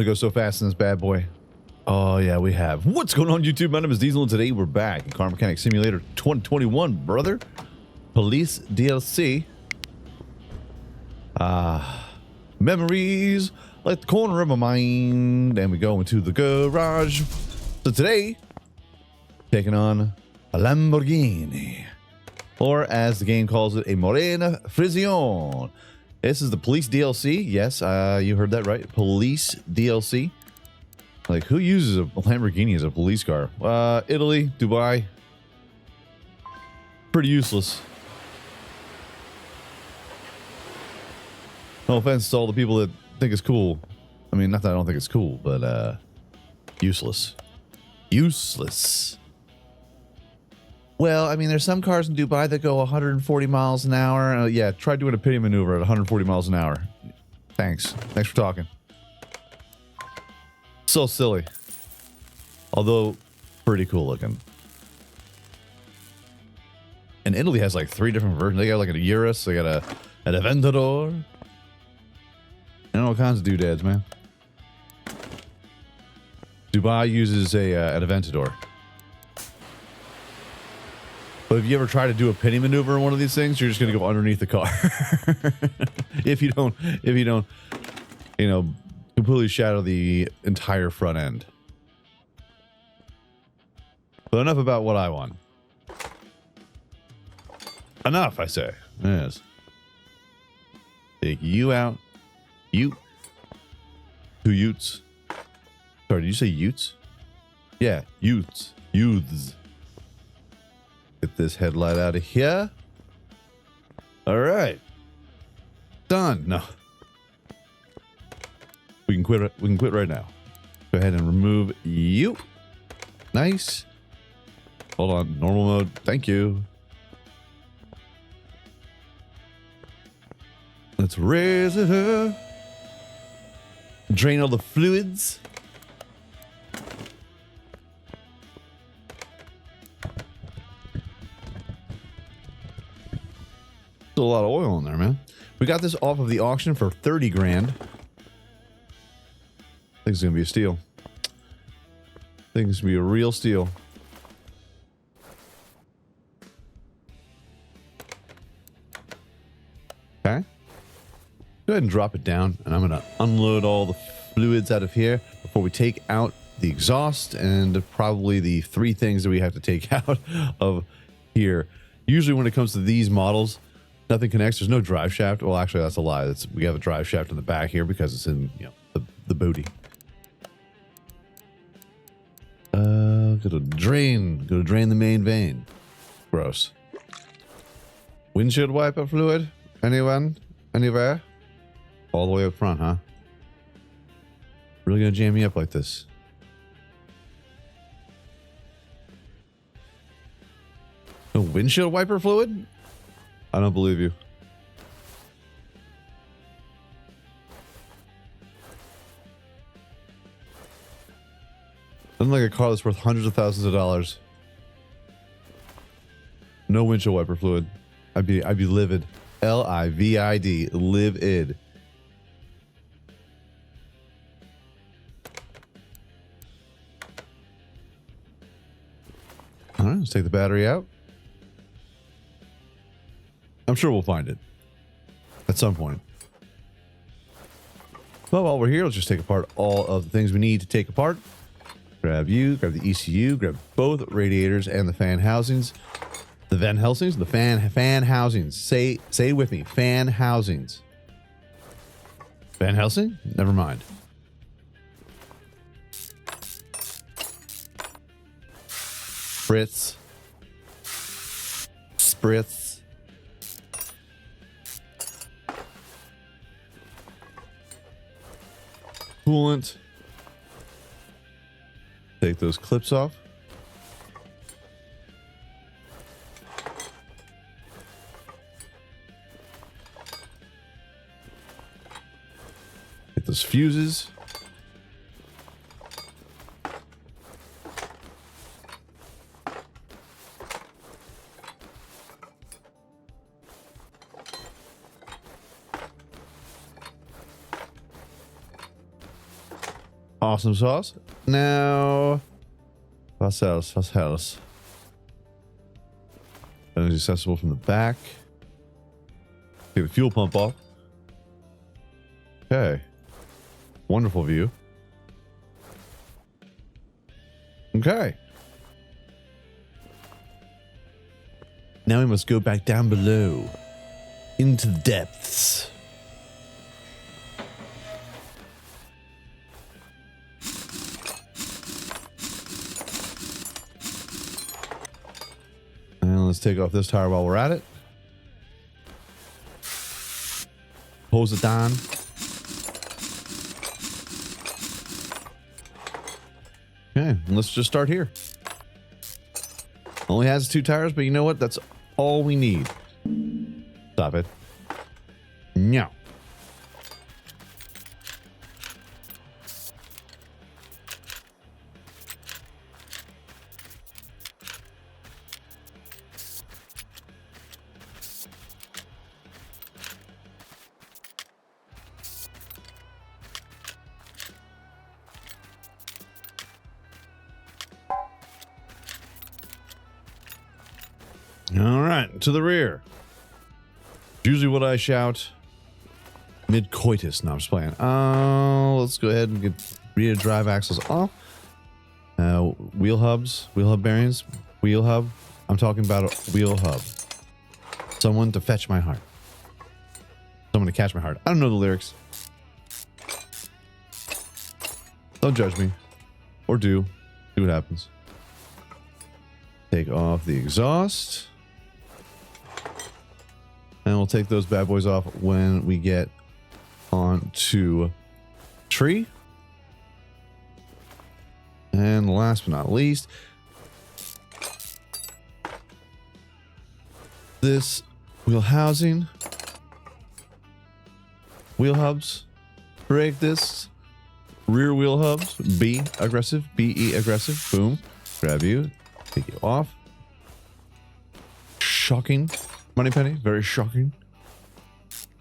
go so fast in this bad boy. Oh, yeah, we have. What's going on, YouTube? My name is Diesel, and today we're back in Car Mechanic Simulator 2021, brother. Police DLC. Memories like the corner of my mind. And we go into the garage. So today, taking on a Lamborghini. Or as the game calls it, a Morena Frisione. This is the Police DLC. Yes, you heard that right. Police DLC. Like, who uses a Lamborghini as a police car? Italy, Dubai. Pretty useless. No offense to all the people that think it's cool. I mean, not that I don't think it's cool, but useless. Useless. Well, I mean, there's some cars in Dubai that go 140 miles an hour. Yeah, try doing a pity maneuver at 140 miles an hour. Thanks. Thanks for talking. So silly. Although, pretty cool looking. And Italy has like 3 different versions. They got like a Urus, they got an Aventador. And all kinds of doodads, man. Dubai uses an Aventador. But if you ever try to do a pity maneuver in one of these things, you're just going to go underneath the car. if you don't, you know, completely shadow the entire front end. But enough about what I want. Enough, I say. Yes. Take you out. You. 2 utes. Sorry, did you say utes? Yeah, utes. Youths. Get this headlight out of here. All right. Done. No. We can quit. We can quit right now. Go ahead and remove you. Nice. Hold on. Normal mode. Thank you. Let's raise it up. Drain all the fluids. Still a lot of oil in there, man. We got this off of the auction for 30 grand. I think it's gonna be a steal. I think it's gonna be a real steal. Okay. Go ahead and drop it down, and I'm gonna unload all the fluids out of here before we take out the exhaust and probably the 3 things that we have to take out of here. Usually when it comes to these models, nothing connects. There's no drive shaft. Well, actually, that's a lie. We have a drive shaft in the back here because it's in, you know, the booty. Gonna drain the main vein. Gross. Windshield wiper fluid. Anyone? Anywhere? All the way up front, huh? Really gonna jam me up like this? No windshield wiper fluid? I don't believe you. Doesn't like a car that's worth hundreds of thousands of dollars. No windshield wiper fluid. I'd be livid. L-I-V-I-D. Livid. All right, let's take the battery out. I'm sure we'll find it at some point. But while we're here, let's just take apart all of the things we need to take apart. Grab you, grab the ECU, grab both radiators and the fan housings. The Van Helsings, the fan housings. Say it with me. Fan housings. Van Helsing? Never mind. Spritz. Spritz. Coolant. Take those clips off. Get those fuses. Awesome sauce. Now, was else? What else? That is accessible from the back. Take the fuel pump off. Okay. Wonderful view. Okay. Now we must go back down below into the depths. And let's take off this tire while we're at it. Hose it down. Okay, let's just start here. Only has 2 tires, but you know what? That's all we need. Stop it. No. All right, to the rear. Usually what I shout mid-coitus. No, I'm just playing. Let's go ahead and get rear drive axles off. Wheel hubs, wheel hub bearings, wheel hub. I'm talking about a wheel hub. Someone to fetch my heart. Someone to catch my heart. I don't know the lyrics. Don't judge me. Or do. See what happens. Take off the exhaust. And we'll take those bad boys off when we get onto tree. And last but not least, this wheel housing, wheel hubs, brake discs, rear wheel hubs, B aggressive, BE aggressive, boom, grab you, take you off. Shocking. Money penny, very shocking.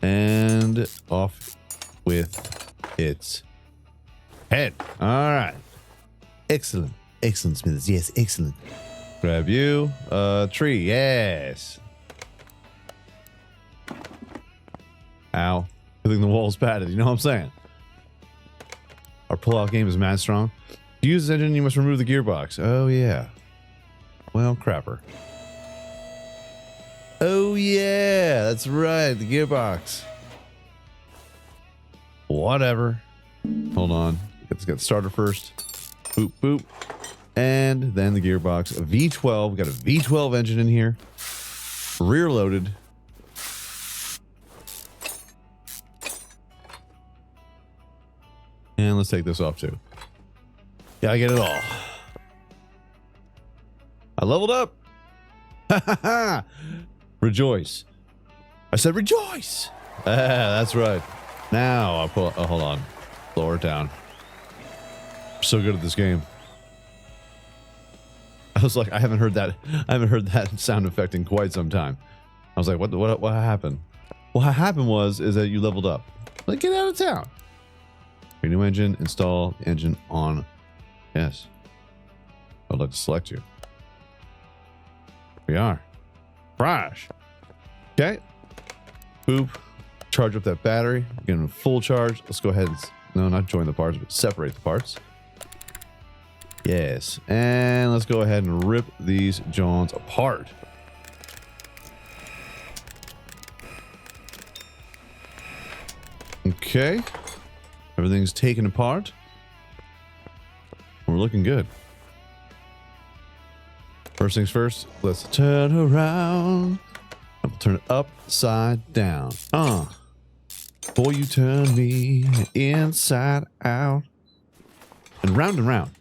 And off with its head. All right. Excellent. Excellent, Smithers. Yes, excellent. Grab you. Tree. Yes. Ow. I think the wall's padded. You know what I'm saying? Our pull-out game is mad strong. To use this engine, you must remove the gearbox. Oh, yeah. Well, crapper. Oh, yeah, that's right. The gearbox. Whatever. Hold on. Let's get the starter first. Boop, boop. And then the gearbox. A V12. Got a V12 engine in here. Rear loaded. And let's take this off too. Gotta get it all. I leveled up. Ha ha ha. Rejoice. I said rejoice. That's right. Now I'll pull. Oh, hold on. Lower it down. I'm so good at this game. I was like, I haven't heard that sound effect in quite some time. I was like, what happened? What happened is that you leveled up. Like, get out of town. Your new engine, install the engine on. Yes. I'd like to select you. Here we are. Crash. Okay. Boop. Charge up that battery. Get in full charge. Let's go ahead and, no, not join the parts, but separate the parts. Yes. And let's go ahead and rip these Johns apart. Okay. Everything's taken apart. We're looking good. First things first, let's turn around. I'll turn it upside down. Boy, you turn me inside out. And round.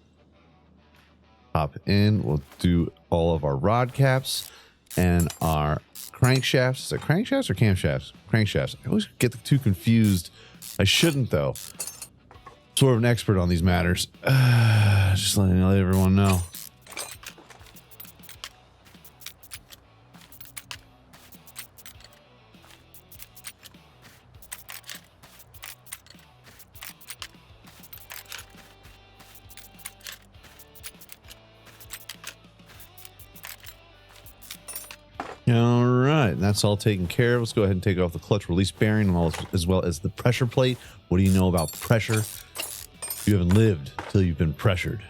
Hop in. We'll do all of our rod caps and our crankshafts. Is it crankshafts or camshafts? Crankshafts. I always get the two confused. I shouldn't, though. Sort of an expert on these matters. Just letting everyone know. right, that's all taken care of. Let's go ahead and take off the clutch release bearing and all, as well as the pressure plate. What do you know about pressure? You haven't lived till you've been pressured.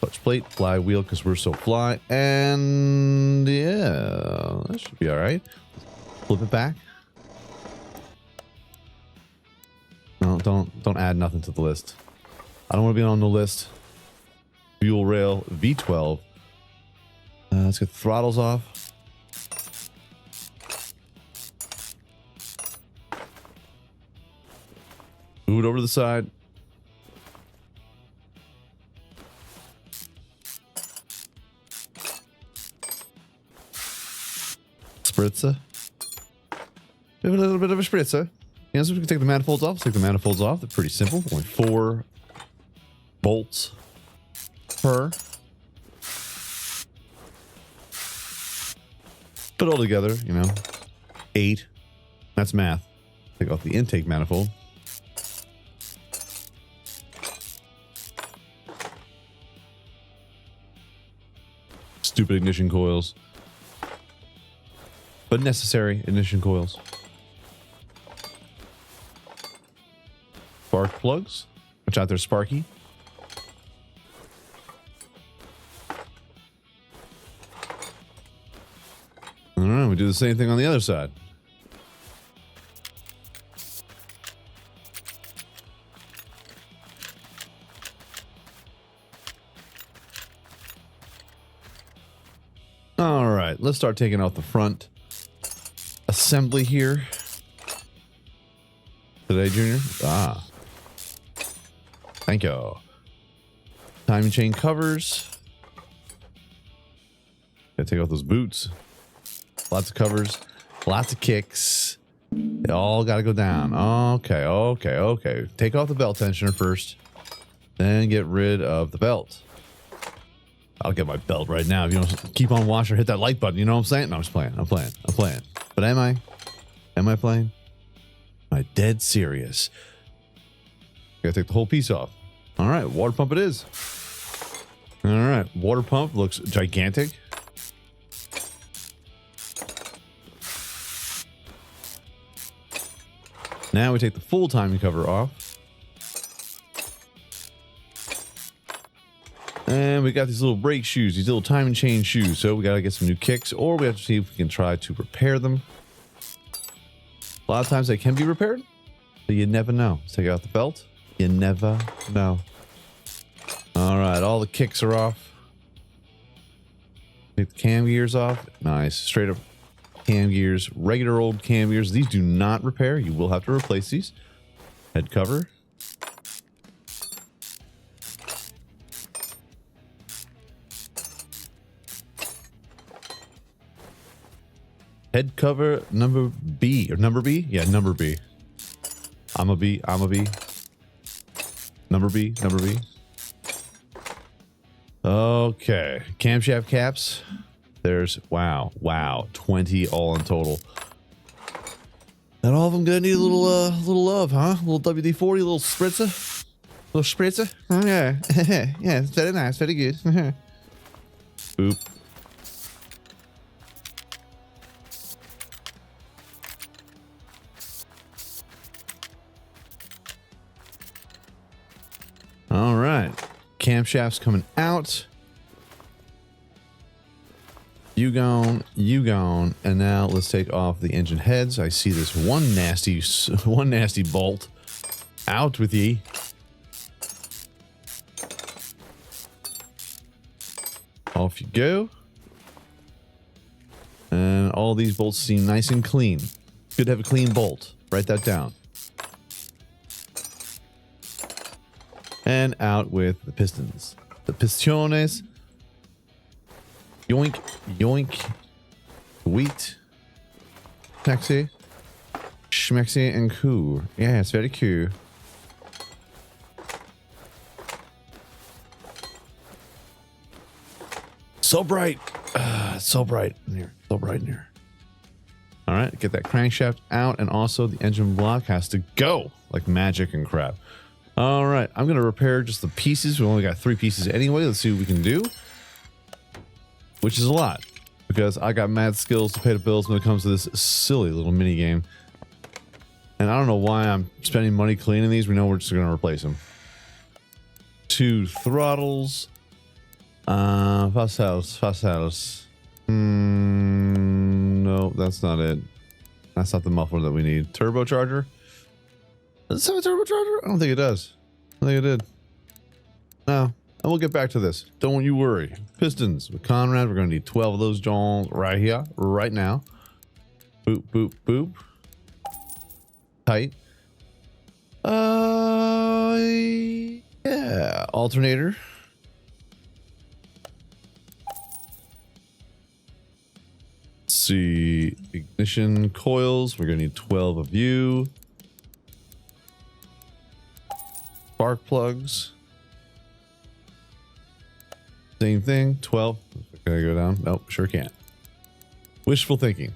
Clutch plate, flywheel, because we're so fly, and yeah, that should be all right. Flip it back. No, don't add nothing to the list. I don't want to be on the list. Fuel rail V12. Let's get the throttles off. Move it over to the side. Spritzer. We have a little bit of a spritzer. Yeah, so we can take the manifolds off. Let's take the manifolds off. They're pretty simple. Only 4 bolts per. Put it all together, you know, 8. That's math. Take off the intake manifold. Stupid ignition coils. But necessary ignition coils. Spark plugs. Watch out, they're sparky. All right, we do the same thing on the other side. All right, let's start taking off the front assembly here. Today, Junior? Ah. Thank you. Timing chain covers. Gotta take off those boots. Lots of covers. Lots of kicks. They all gotta go down. Okay. Take off the belt tensioner first. Then get rid of the belt. I'll get my belt right now. If you don't keep on watching or hit that like button, you know what I'm saying? No, I'm just playing. I'm playing. But am I? Am I playing? Am I dead serious? Gotta take the whole piece off. All right, water pump it is. All right, water pump looks gigantic. Now we take the full timing cover off. And we got these little brake shoes, these little timing chain shoes. So we got to get some new kicks, or we have to see if we can try to repair them. A lot of times they can be repaired, but you never know. Let's take out the belt. You never know. All right, all the kicks are off. Take the cam gears off. Nice. Straight up cam gears, regular old cam gears. These do not repair. You will have to replace these. Head cover. Head cover number B, or number B? Yeah, number B. I'm a B. Number B. Okay. Camshaft caps. There's, wow, 20 all in total. And all of them gonna need a little love, huh? A little WD-40, a little spritzer. Oh, yeah. Yeah, it's very nice, very good. Boop. All right, camshafts coming out. You gone, and now let's take off the engine heads. I see this one nasty bolt. Out with ye. Off you go. And all these bolts seem nice and clean. Good to have a clean bolt. Write that down. And out with the pistons. The pistones. Yoink, yoink. Wheat. Taxi. Schmexy and cool. Yeah, it's very cool. So bright. So bright in here. So bright in here. All right, get that crankshaft out, and also the engine block has to go like magic and crap. All right, I'm gonna repair just the pieces. We only got 3 pieces anyway. Let's see what we can do, which is a lot. because I got mad skills to pay the bills when it comes to this silly little mini game. And I don't know why I'm spending money cleaning these. We know we're just going to replace them. 2 throttles. Fast house. No, that's not it. That's not the muffler that we need. Turbocharger? Does it have a turbocharger? I don't think it does. I think it did. No. And we'll get back to this. Don't you worry. Pistons with Conrad. We're going to need 12 of those Jones right here, right now. Boop, boop, boop. Tight. Yeah. Alternator. Let's see. Ignition coils. We're going to need 12 of you. Spark plugs. Same thing. 12. Can I go down? Nope, sure can't. Wishful thinking.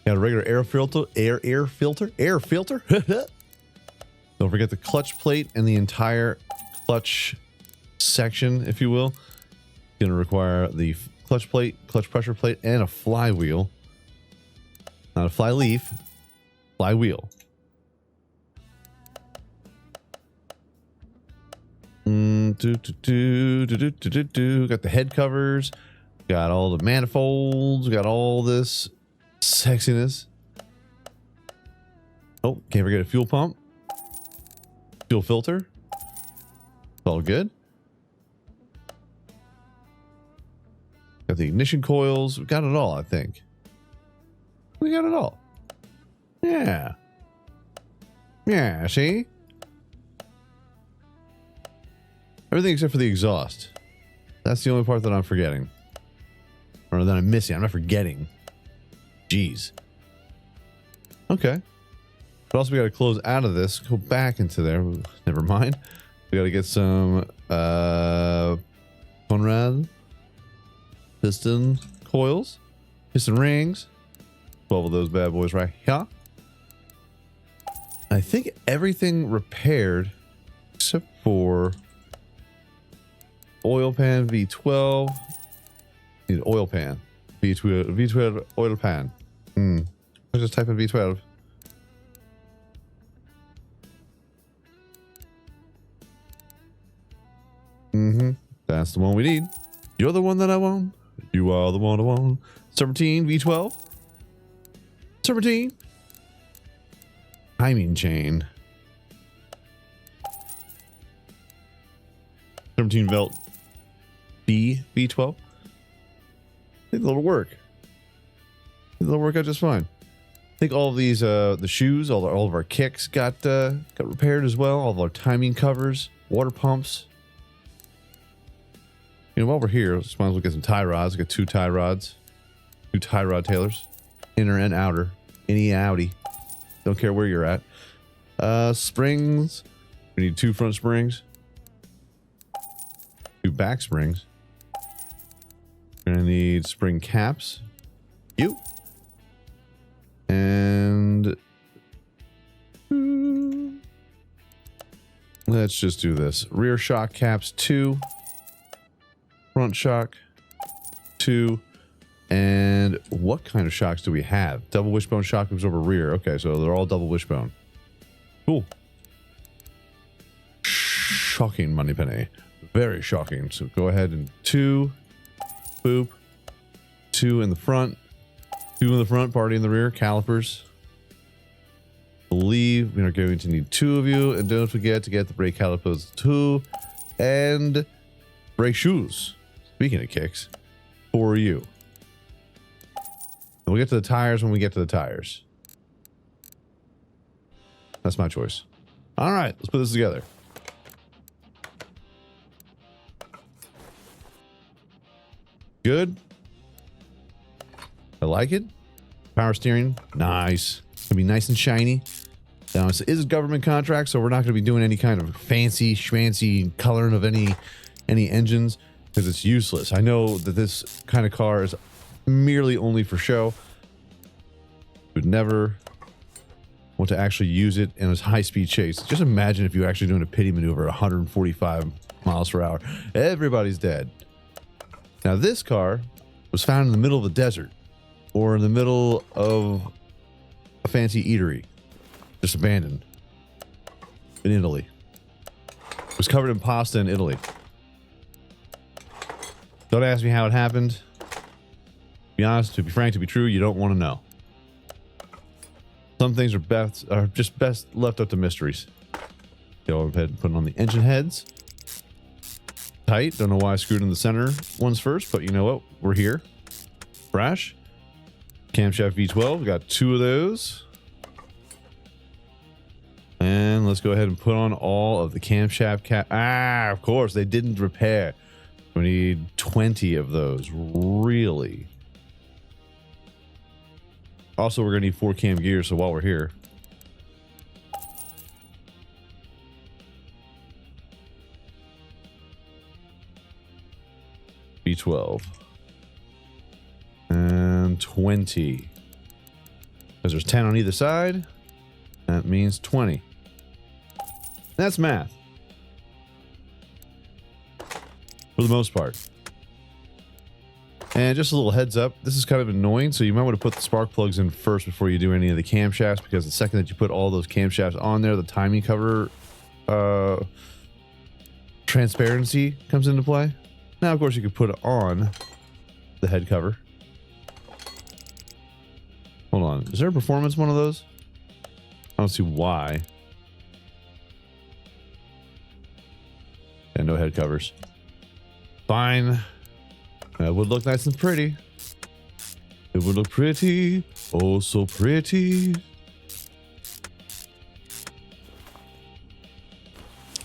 Got a regular air filter. Air filter. Don't forget the clutch plate and the entire clutch section, if you will. Going to require the clutch plate, clutch pressure plate, and a flywheel. Not a fly leaf. Flywheel. Got the head covers. Got all the manifolds. Got all this sexiness. Oh, can't forget a fuel pump. Fuel filter. It's all good. Got the ignition coils. We got it all, I think. We got it all. Yeah. Yeah, see? Everything except for the exhaust. That's the only part that I'm forgetting. Or that I'm missing. I'm not forgetting. Jeez. Okay. But also we got to close out of this. Go back into there. Never mind. We got to get some Conrad piston coils. Piston rings. 12 of those bad boys right here. I think everything repaired except for oil pan V12. Need oil pan. V12 oil pan. Let's just type in V12. That's the one we need. You're the one that I want. You are the one I want. Serpentine V12. Serpentine. Timing chain. Serpentine belt V12. I think that'll work. That'll work out just fine. I think all of these, the shoes, all of our kicks got repaired as well. All of our timing covers, water pumps. You know, while we're here, let's might as well get some tie rods. We got 2 tie rods, 2 tie rod tailors, inner and outer, any outie. Don't care where you're at. Springs. We need 2 front springs, 2 back springs. We're gonna need spring caps. You. And let's just do this. Rear shock caps 2. Front shock 2. And what kind of shocks do we have? Double wishbone shock absorber rear. Okay, so they're all double wishbone. Cool. Shocking, Moneypenny. Very shocking. So go ahead and 2. Boop. 2 in the front. 2 in the front, party in the rear. Calipers. Believe we are going to need 2 of you. And don't forget to get the brake calipers 2. And brake shoes. Speaking of kicks, for you. And we'll get to the tires when we get to the tires. That's my choice. All right, let's put this together. Good. I like it. Power steering, nice. Gonna be nice and shiny. Now, this is a government contract, so we're not gonna be doing any kind of fancy schmancy coloring of any engines because it's useless. I know that this kind of car is merely only for show. Would never want to actually use it in a high-speed chase. Just imagine if you were actually doing a pity maneuver at 145 miles per hour. Everybody's dead. Now this car was found in the middle of the desert or in the middle of a fancy eatery, just abandoned in Italy. It was covered in pasta in Italy. Don't ask me how it happened. To be honest, to be frank, to be true, you don't want to know. Some things are just best left up to mysteries. Go ahead and put on the engine heads. Tight. Don't know why I screwed in the center ones first, but you know what? We're here. Fresh. Camshaft V12. We got 2 of those. And let's go ahead and put on all of the camshaft of course, they didn't repair. We need 20 of those. Really? Also, we're going to need 4 cam gears, so while we're here. V12. And 20. Because there's 10 on either side. That means 20. That's math. For the most part. And just a little heads up, this is kind of annoying, so you might want to put the spark plugs in first before you do any of the camshafts, because the second that you put all those camshafts on there, the timing cover transparency comes into play. Now, of course, you could put on the head cover. Hold on, is there a performance one of those? I don't see why. And no head covers. Fine. That would look nice and pretty. It would look pretty. Oh, so pretty.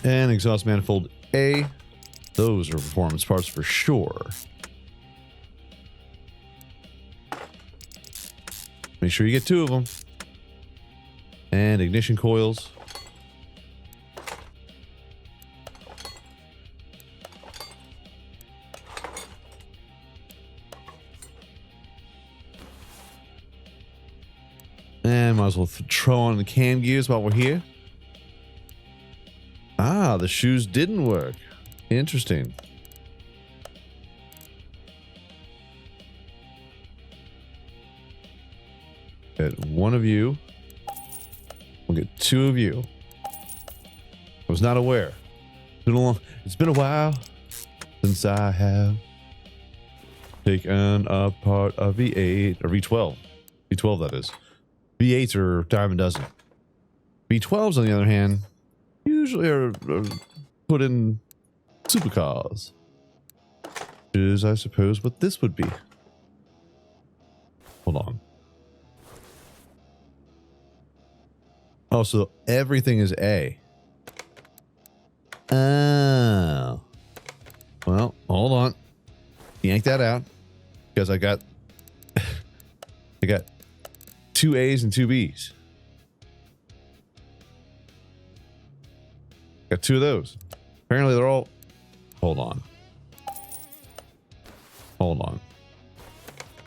And exhaust manifold A. Those are performance parts for sure. Make sure you get 2 of them. And ignition coils. And might as well throw on the cam gears while we're here. Ah, the shoes didn't work. Interesting. Get 1 of you. We'll get 2 of you. I was not aware. It's been a while since I have taken apart a V8 or V12. V12 that is. V8s are dime a dozen. V12s, on the other hand, usually are put in supercars. Which is, I suppose, what this would be. Hold on. Oh, so everything is A. Oh. Well, hold on. Yank that out. Because I got 2 A's and 2 B's. Got 2 of those. Apparently they're all... Hold on. Hold on.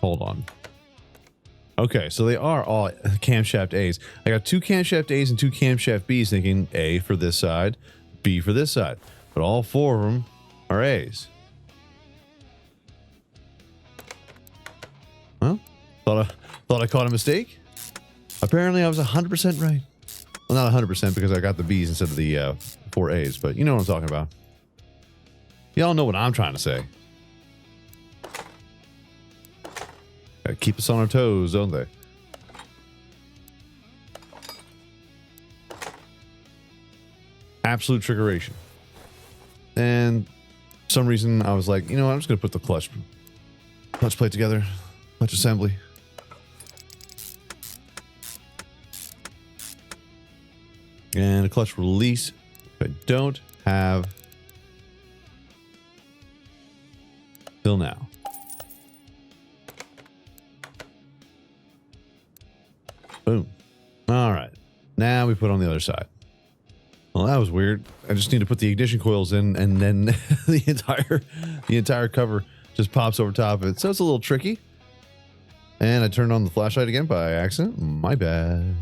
Hold on. Okay, so they are all camshaft A's. I got 2 camshaft A's and 2 camshaft B's, thinking A for this side, B for this side. But all 4 of them are A's. Well, thought I caught a mistake. Apparently I was 100% right. Well, not 100% because I got the B's instead of the 4 A's, but you know what I'm talking about. Y'all know what I'm trying to say. Gotta keep us on our toes, don't they? Absolute trickeration. And for some reason I was like, you know what, I'm just gonna put the clutch plate together. Clutch assembly. And a clutch release. I don't have till now. Boom. All right. Now we put on the other side. Well, that was weird. I just need to put the ignition coils in, and then the entire cover just pops over top of it. So it's a little tricky. And I turned on the flashlight again by accident. My bad.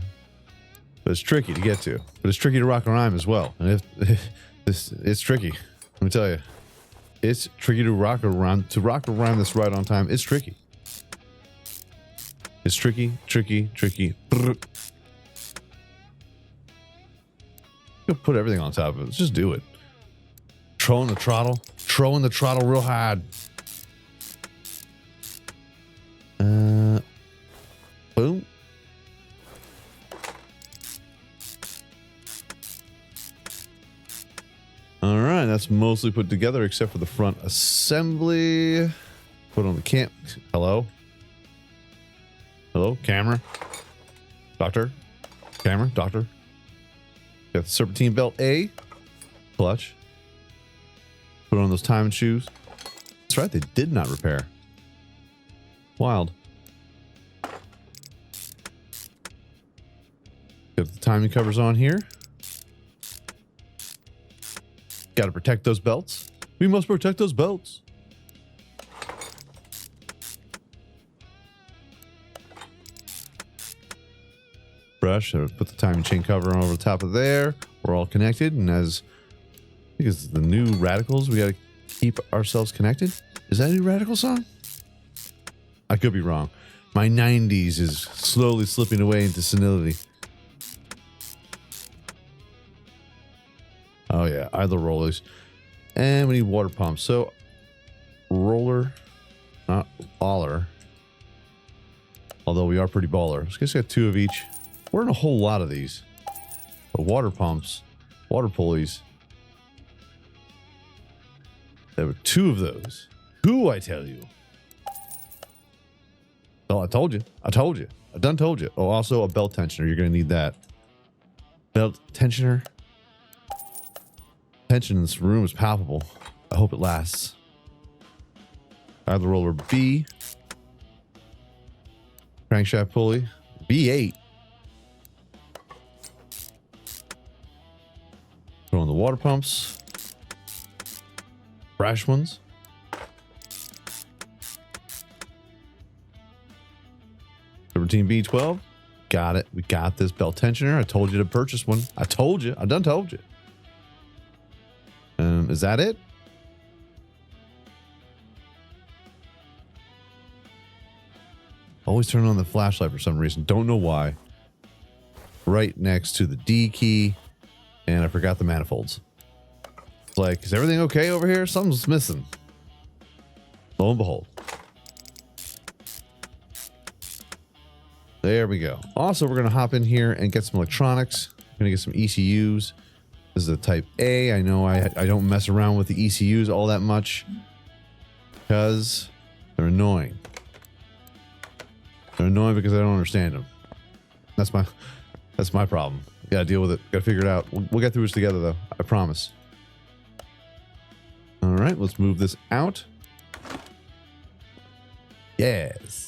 But it's tricky to get to. But it's tricky to rock and rhyme as well. And if it's tricky, let me tell you. It's tricky to rock around this right on time. It's tricky. It's tricky. You'll put everything on top of it. Let's just do it. Throwing the throttle real hard. Boom. All right, that's mostly put together except for the front assembly. Put on the camp. Hello, camera. Camera, doctor. Got the serpentine belt A, clutch. Put on those timing shoes. That's right, they did not repair. Wild. Got the timing covers on here. Got to protect those belts. We must protect those belts. Brush. Put the timing chain cover on over the top of there. We're all connected, and as I think it's the new Radicals, we got to keep ourselves connected. Is that a new Radical song? I could be wrong. My 90s is slowly slipping away into senility. Oh yeah, idler rollers. And we need water pumps. So roller, not baller. Although we are pretty baller. I guess we got 2 of each. We're in a whole lot of these. But water pumps, water pulleys. There were 2 of those. 2, I tell you. Oh, I told you. I done told you. Oh, also a belt tensioner. You're going to need that. Belt tensioner. Tension in this room is palpable. I hope it lasts. Idler roller B. Crankshaft pulley. B8. Throw on the water pumps. Brash ones. Serpentine B12. Got it. We got this belt tensioner. I told you to purchase one. I told you. I done told you. Is that it? Always turn on the flashlight for some reason. Don't know why. Right next to the D key. And I forgot the manifolds. It's like, is everything okay over here? Something's missing. Lo and behold. There we go. Also, we're going to hop in here and get some electronics. We're going to get some ECUs. This is a type A. I know I don't mess around with the ECUs all that much because they're annoying. They're annoying because I don't understand them. That's my problem. Gotta deal with it. Gotta figure it out. We'll get through this together though. I promise. All right, let's move this out. Yes.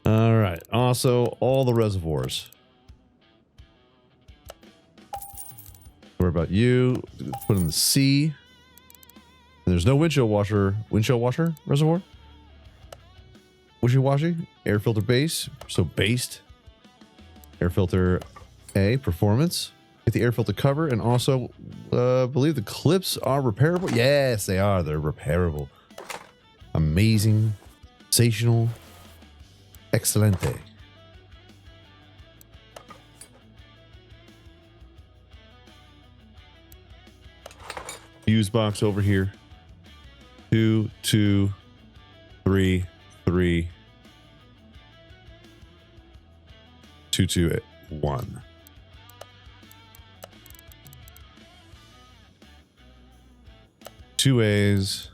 All right. Also, all the reservoirs. What about you? Put in the C. And there's no windshield washer reservoir. Wishy-washy. Air filter base. So based. Air filter A. Performance. Get the air filter cover. And also, believe the clips are repairable. Yes, they are. They're repairable. Amazing. Sensational. Excelente. Fuse box over here. 2, 2, 3, 3. 2, 2, 1. Two A's,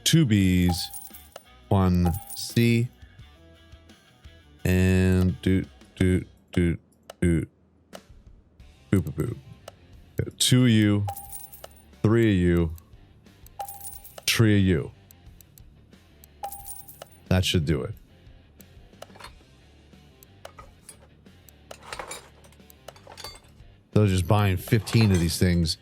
2 B's, 1 C, and do boo boo boo. 2 of you, 3 of you, 3 of you. That should do it. They're just buying 15 of these things.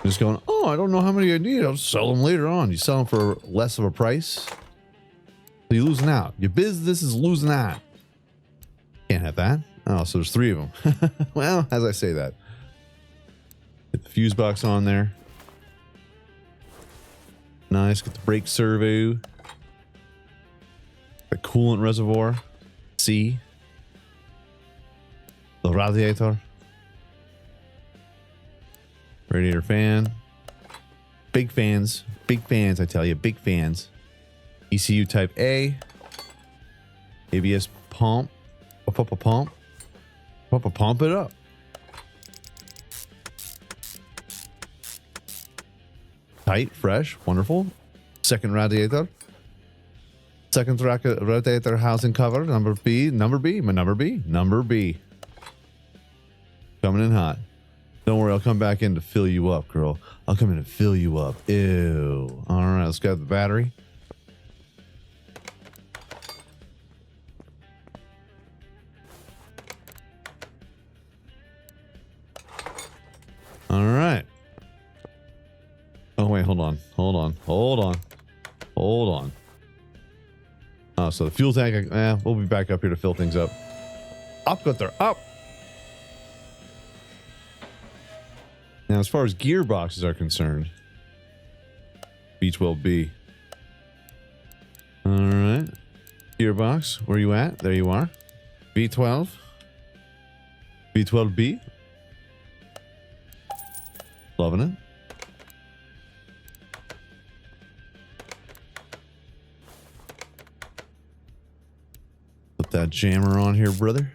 Just going, oh, I don't know how many I need. I'll sell them later on. You sell them for less of a price. So you're losing out. Your business is losing out. Can't have that. Oh, so there's 3 of them. Well, as I say that. Get the fuse box on there. Nice. Get the brake servo. The coolant reservoir. C. The radiator. Radiator fan. Big fans. Big fans, I tell you. Big fans. ECU type A. ABS pump. Pump it up. Tight, fresh, wonderful. Second radiator. Second radiator housing cover. Number B. Coming in hot. Don't worry, I'll come back in to fill you up, girl. I'll come in and fill you up. Ew. All right, let's get the battery. All right. Oh, wait, hold on. Oh, so the fuel tank, we'll be back up here to fill things up. Up, Gunther, up. Now, as far as gearboxes are concerned, B12B. All right. Gearbox, where you at? There you are. B12. B12B. Loving it. Put that jammer on here, brother.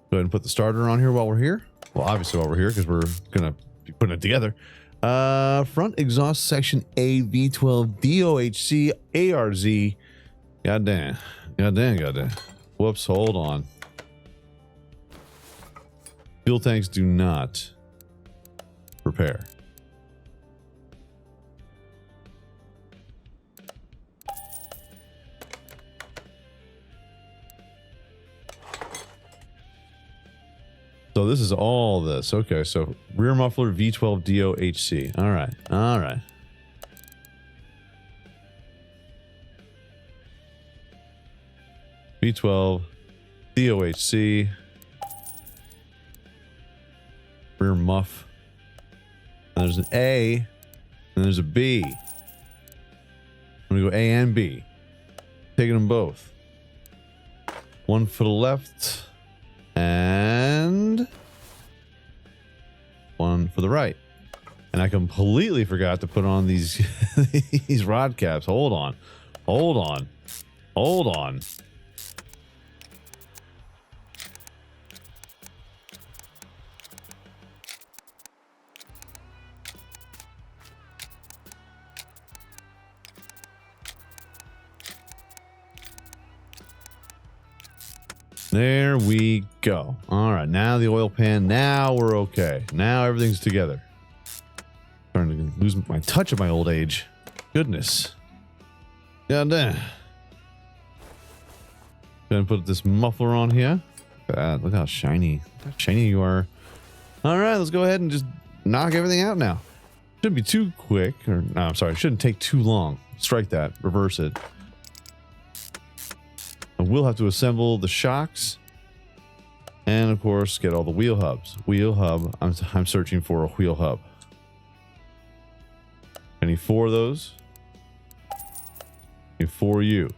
Go ahead and put the starter on here while we're here. Well, obviously while we're here, because we're going to be putting it together. Front exhaust section A, V12, DOHC, ARZ. Goddamn. Whoops, hold on. Fuel tanks do not repair. So this is all this. Okay, so rear muffler V12 DOHC. All right. V12 DOHC. Rear muff. And there's an A, and there's a B. I'm gonna go A and B. Taking them both. One for the left. And one for the right. And I completely forgot to put on these these rod caps. Hold on. There we go. All right, now the oil pan. Now we're okay. Now everything's together. Starting to lose my touch at my old age. Goodness. God damn. Gonna put this muffler on here. God, look how shiny. Look how shiny you are. All right, let's go ahead and just knock everything out now. Shouldn't be too quick. Or no, I'm sorry. It shouldn't take too long. Strike that. Reverse it. We'll have to assemble the shocks and of course get all the wheel hubs. Wheel hub. I'm searching for a wheel hub. I need 4 of those. I need 4 you.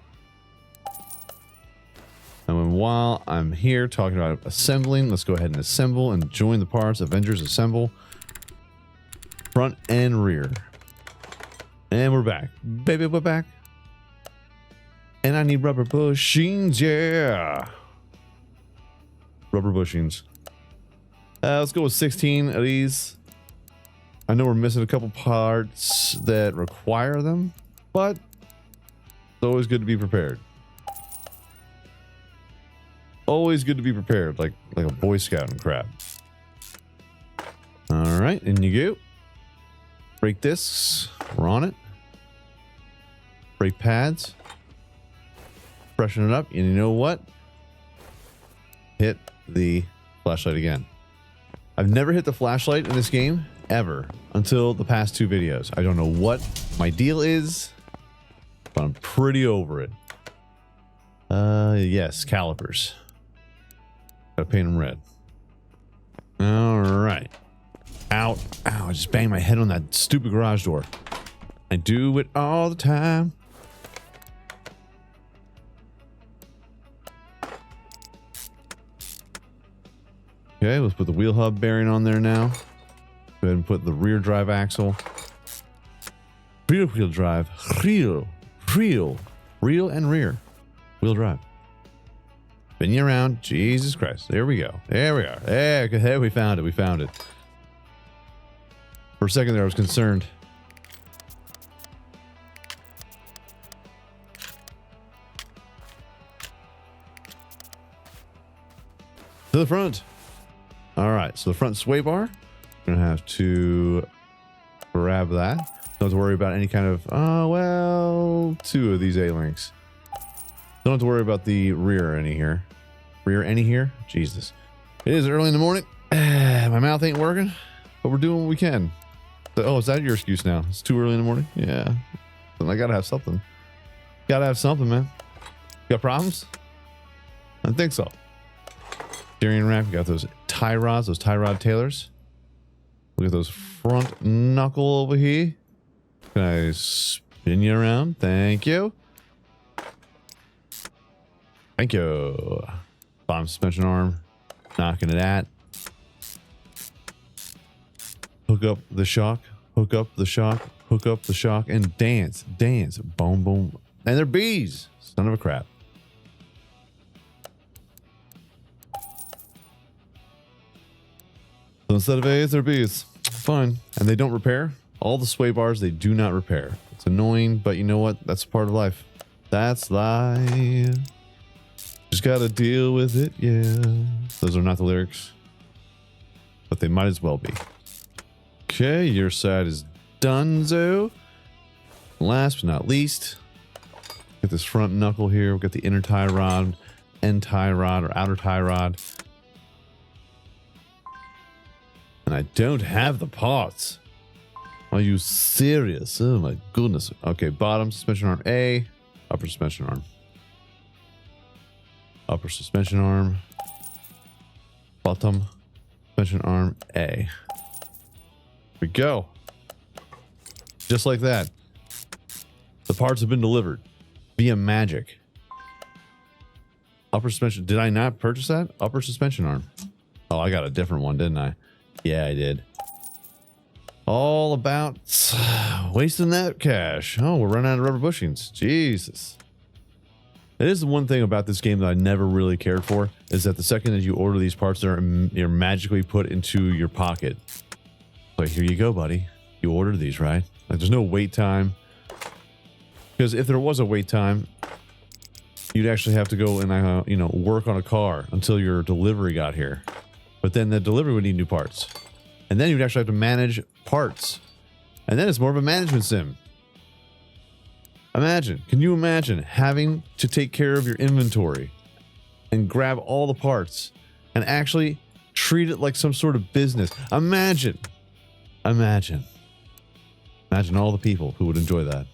And while I'm here talking about assembling, let's go ahead and assemble and join the parts. Avengers assemble. Front and rear. And we're back. Baby, we're back. And I need rubber bushings, yeah. Rubber bushings. Let's go with 16 of these. I know we're missing a couple parts that require them, but it's always good to be prepared. Always good to be prepared, like a Boy Scout and crap. All right, in you go. Brake discs, we're on it. Brake pads. Freshen it up, and you know what? Hit the flashlight again. I've never hit the flashlight in this game, ever, until the past 2 videos. I don't know what my deal is, but I'm pretty over it. Yes, calipers. Gotta paint them red. All right. Out. Ow, I just banged my head on that stupid garage door. I do it all the time. Okay, let's put the wheel hub bearing on there now. Go ahead and put the rear drive axle. Rear wheel drive. Real and rear. Wheel drive. Spin you around. Jesus Christ. There we go. There we are. There, we found it. We found it. For a second there, I was concerned. To the front. All right. So the front sway bar. I'm going to have to grab that. Don't have to worry about any kind of, well, 2 of these A-links. Don't have to worry about the rear any here. Rear any here? Jesus. It is early in the morning. My mouth ain't working, but we're doing what we can. So, oh, is that your excuse now? It's too early in the morning? Yeah. Then I gotta have something. Gotta have something, man. Got problems? I think so. Steering rack, we got those tie rods, those tie rod tailors. Look at those front knuckle over here. Can I spin you around? Thank you. Thank you. Bottom suspension arm. Knocking it at. Hook up the shock. Hook up the shock. Hook up the shock. And dance. Dance. Boom, boom. And they're bees. Son of a crap. So instead of A's, they're B's. Fine. And they don't repair. All the sway bars, they do not repair. It's annoying, but you know what? That's part of life. That's life. Just gotta deal with it, yeah. Those are not the lyrics, but they might as well be. Okay, your side is donezo. Last but not least, get this front knuckle here. We've got the inner tie rod, end tie rod, or outer tie rod. And I don't have the parts. Are you serious? Oh my goodness. Okay, bottom suspension arm A, upper suspension arm. Upper suspension arm, bottom suspension arm A. Here we go. Just like that. The parts have been delivered via magic. Upper suspension. Did I not purchase that? Upper suspension arm. Oh, I got a different one, didn't I? Yeah, I did. All about wasting that cash. Oh, we're running out of rubber bushings. Jesus. It is the one thing about this game that I never really cared for, is that the second that you order these parts, they're magically put into your pocket. Like, here you go, buddy. You ordered these, right? Like, there's no wait time. Because if there was a wait time, you'd actually have to go and, work on a car until your delivery got here. But then the delivery would need new parts. And then you'd actually have to manage parts. And then it's more of a management sim. Imagine, can you imagine having to take care of your inventory and grab all the parts and actually treat it like some sort of business? Imagine all the people who would enjoy that.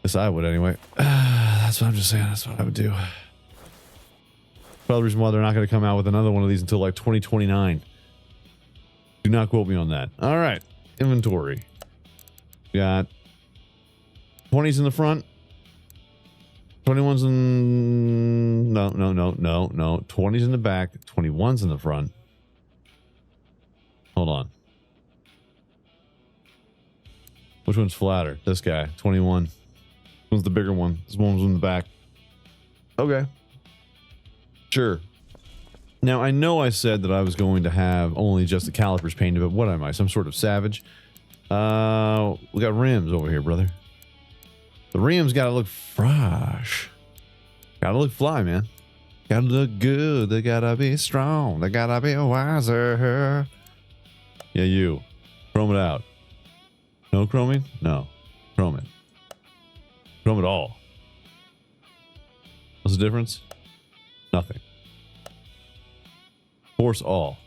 Yes, I would anyway. That's what I'm just saying. That's what I would do. Probably the reason why they're not going to come out with another one of these until like 2029. Do not quote me on that. All right. Inventory. We got 20s in the front. 21s in... No. 20s in the back. 21s in the front. Hold on. Which one's flatter? This guy. 21. This one's the bigger one. This one's in the back. Okay. Sure. Now, I know I said that I was going to have only just the calipers painted, but what am I? Some sort of savage? We got rims over here, brother. The rims gotta look fresh. Gotta look fly, man. Gotta look good. They gotta be strong. They gotta be wiser. Yeah, you. Chrome it out. No chroming? No. Chrome it. Chrome it all. What's the difference? Nothing. Force all.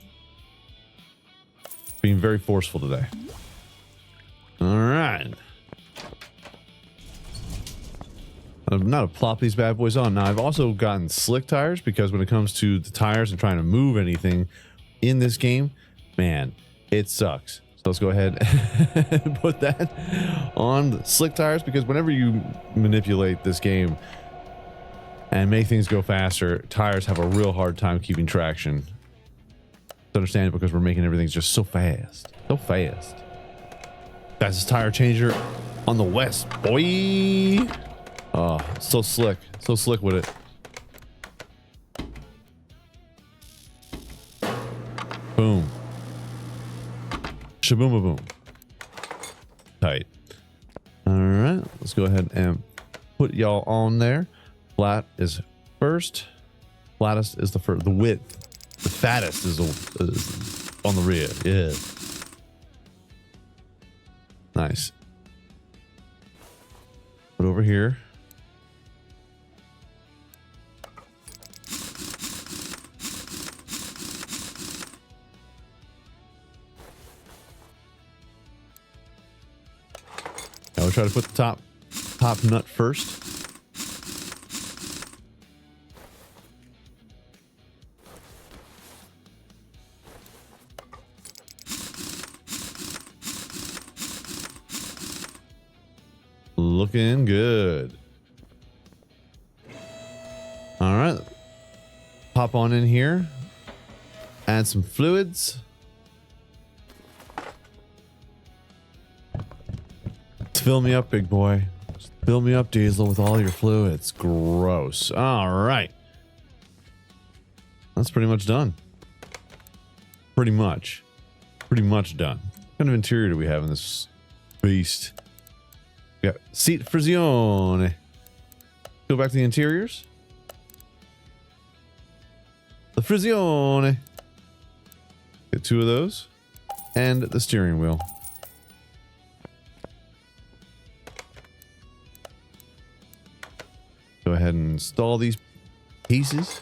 Being very forceful today. All right. Not to plop these bad boys on. Now, I've also gotten slick tires because when it comes to the tires and trying to move anything in this game, man, it sucks. So let's go ahead and put that on the slick tires, because whenever you manipulate this game and make things go faster, tires have a real hard time keeping traction. It's understandable because we're making everything just so fast. So fast. That's this tire changer on the west, boy. Oh, so slick. So slick with it. Boom. Shaboom boom. Tight. All right, let's go ahead and put y'all on there. Flat is first. Flattest is the first. The width. The fattest is on the rear. Yeah. Nice. Put over here. Now we'll try to put the top nut first. Looking good. All right. Pop on in here. Add some fluids. Fill me up, big boy. Just fill me up, Diesel, with all your fluids. Gross. All right. That's pretty much done. Pretty much done. What kind of interior do we have in this beast? We got seat frizione. Go back to the interiors. The frizione. Get 2 of those. And the steering wheel. Go ahead and install these pieces.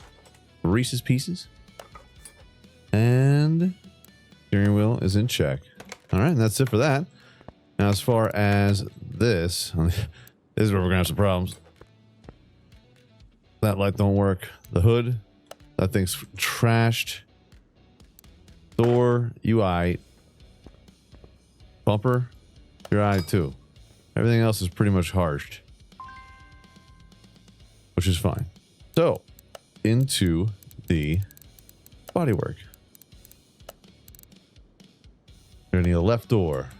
Reese's pieces. And steering wheel is in check. All right, and that's it for that. Now, as far as this is where we're gonna have some problems. That light don't work. The hood, that thing's trashed. Door, UI. Bumper, your eye too. Everything else is pretty much harshed, which is fine. So, into the bodywork. You're gonna need a left door.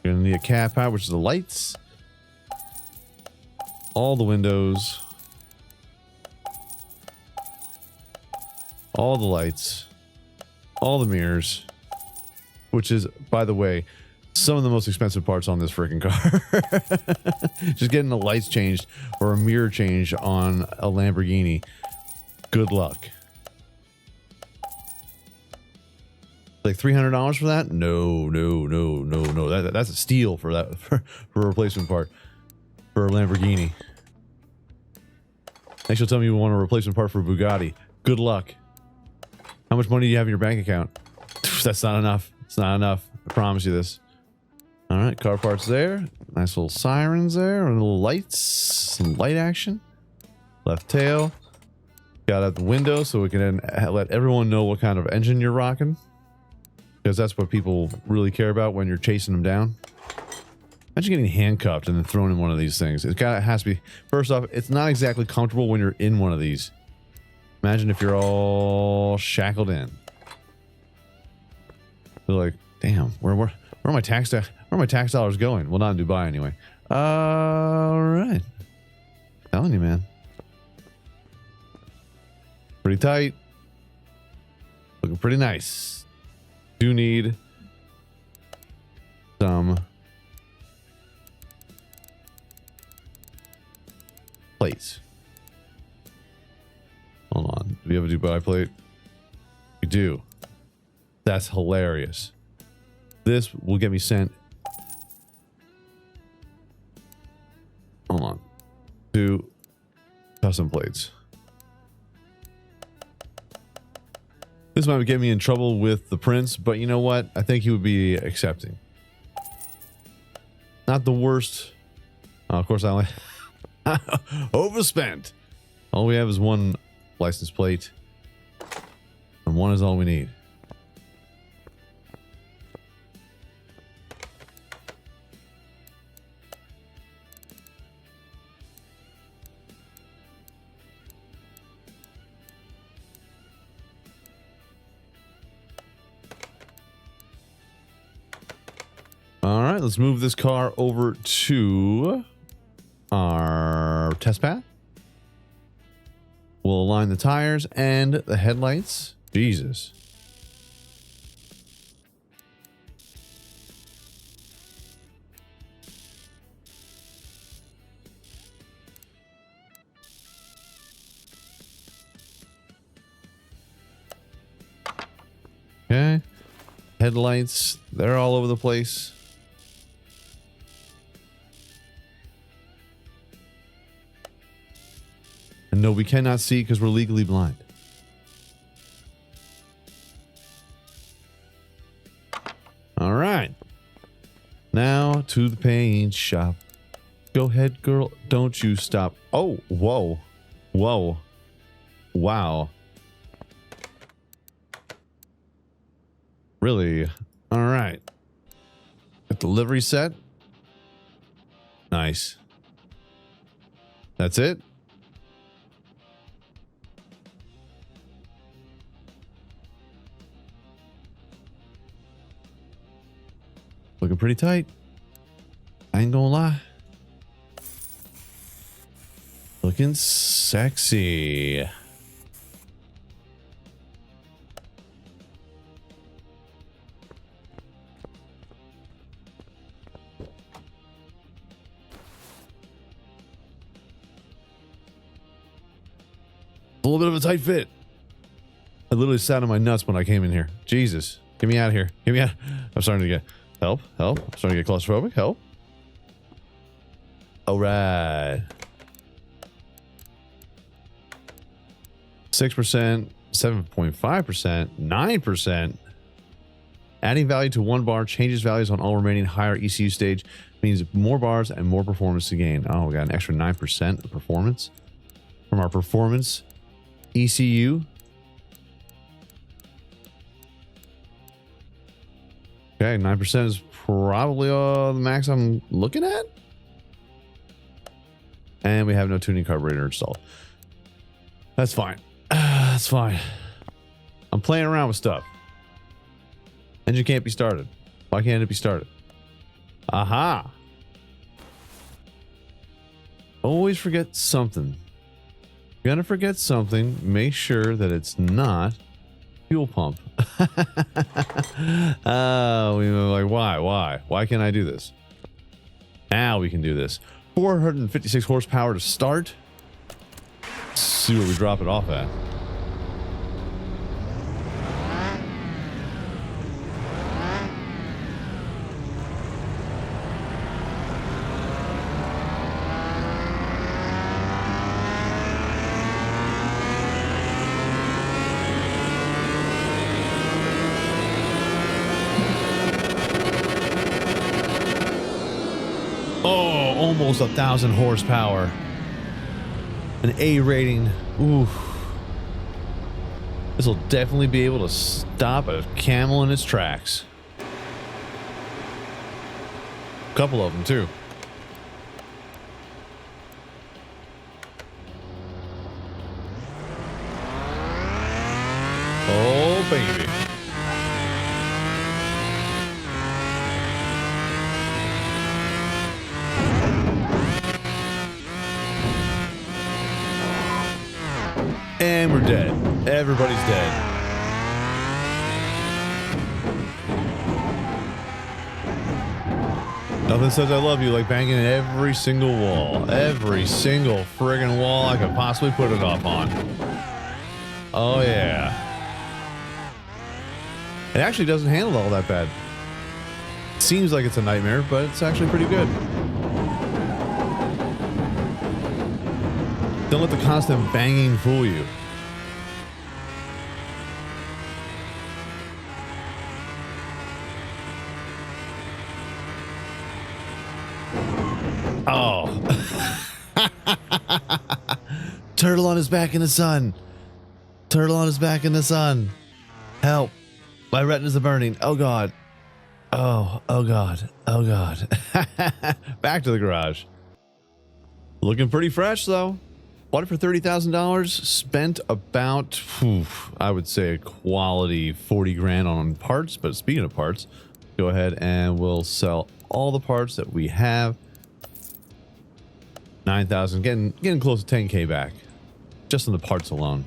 You're gonna need a cap out, which is the lights. All the windows. All the lights. All the mirrors. Which is, by the way, some of the most expensive parts on this freaking car. Just getting the lights changed or a mirror change on a Lamborghini. Good luck. Like $300 for that? No. That's a steal for that for a replacement part for a Lamborghini. Next, you'll tell me you want a replacement part for a Bugatti. Good luck. How much money do you have in your bank account? That's not enough. It's not enough. I promise you this. All right, car parts there. Nice little sirens there, and little lights, some light action. Left tail. Got out the window so we can let everyone know what kind of engine you're rocking, because that's what people really care about when you're chasing them down. Imagine getting handcuffed and then thrown in one of these things. It has to be. First off, it's not exactly comfortable when you're in one of these. Imagine if you're all shackled in. They're like, damn, where are my tax dollars going? Well, not in Dubai anyway. All right, telling you, man. Pretty tight. Looking pretty nice. Do need some plates. Hold on. Do we have a Dubai plate? We do. That's hilarious. This will get me sent. Hold on. To custom plates. This might get me in trouble with the prince, but you know what? I think he would be accepting. Not the worst Of course, I only overspent. All we have is one license plate, and one is all we need. All right, let's move this car over to our test path. We'll align the tires and the headlights. Jesus. Okay. Headlights, they're all over the place. And no, we cannot see because we're legally blind. All right. Now to the paint shop. Go ahead, girl. Don't you stop. Oh, whoa. Whoa. Wow. Really? All right. Got the livery set. Nice. That's it? Looking pretty tight. I ain't gonna lie. Looking sexy. A little bit of a tight fit. I literally sat on my nuts when I came in here. Jesus. Get me out of here. Get me out. I'm starting to get... Help. Help. I'm starting to get claustrophobic. Help. All right. 6%, 7.5%, 9%. Adding value to one bar changes values on all remaining higher ECU stage. Means more bars and more performance to gain. Oh, we got an extra 9% of performance from our performance ECU. Okay, 9% is probably the max I'm looking at. And we have no tuning carburetor installed. That's fine. That's fine. I'm playing around with stuff. Engine can't be started. Why can't it be started? Aha. Always forget something. You're gonna forget something. Make sure that it's not fuel pump. Oh, we were like, why can't I do this? Now we can do this. 456 horsepower to start. Let's see where we drop it off at. Almost 1,000 horsepower. An A rating. Ooh. This will definitely be able to stop a camel in its tracks. A couple of them too. Oh, baby. And we're dead. Everybody's dead. Nothing says I love you like banging every single wall. Every single friggin' wall I could possibly put it off on. Oh yeah. It actually doesn't handle all that bad. It seems like it's a nightmare, but it's actually pretty good. Don't let the constant banging fool you. Oh. Turtle on his back in the sun. Turtle on his back in the sun. Help. My retinas are burning. Oh, God. Oh God. Oh, God. Back to the garage. Looking pretty fresh, though. Bought it for $30,000. Spent about, I would say, a quality 40 grand on parts. But speaking of parts, go ahead and we'll sell all the parts that we have. 9,000, getting close to 10K back. Just on the parts alone.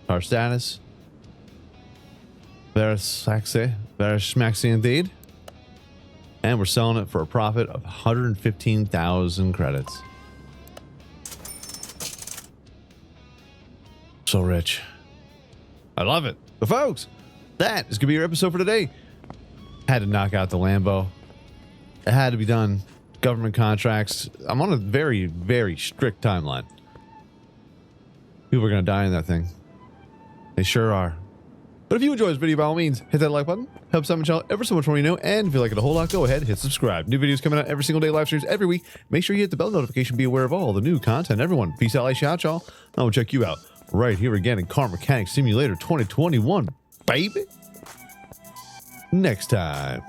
Our status. Very sexy. Very schmaxy indeed. And we're selling it for a profit of 115,000 credits. So rich. I love it. But folks, that is going to be your episode for today. Had to knock out the Lambo. It had to be done. Government contracts. I'm on a very, very strict timeline. People are going to die in that thing. They sure are. But if you enjoyed this video, by all means, hit that like button. Helps out my channel ever so much more, you know. And if you like it a whole lot, go ahead, hit subscribe. New videos coming out every single day, live streams every week. Make sure you hit the bell notification, be aware of all the new content. Everyone, peace out, shout y'all. I will check you out right here again in Car Mechanic Simulator 2021, baby. Next time.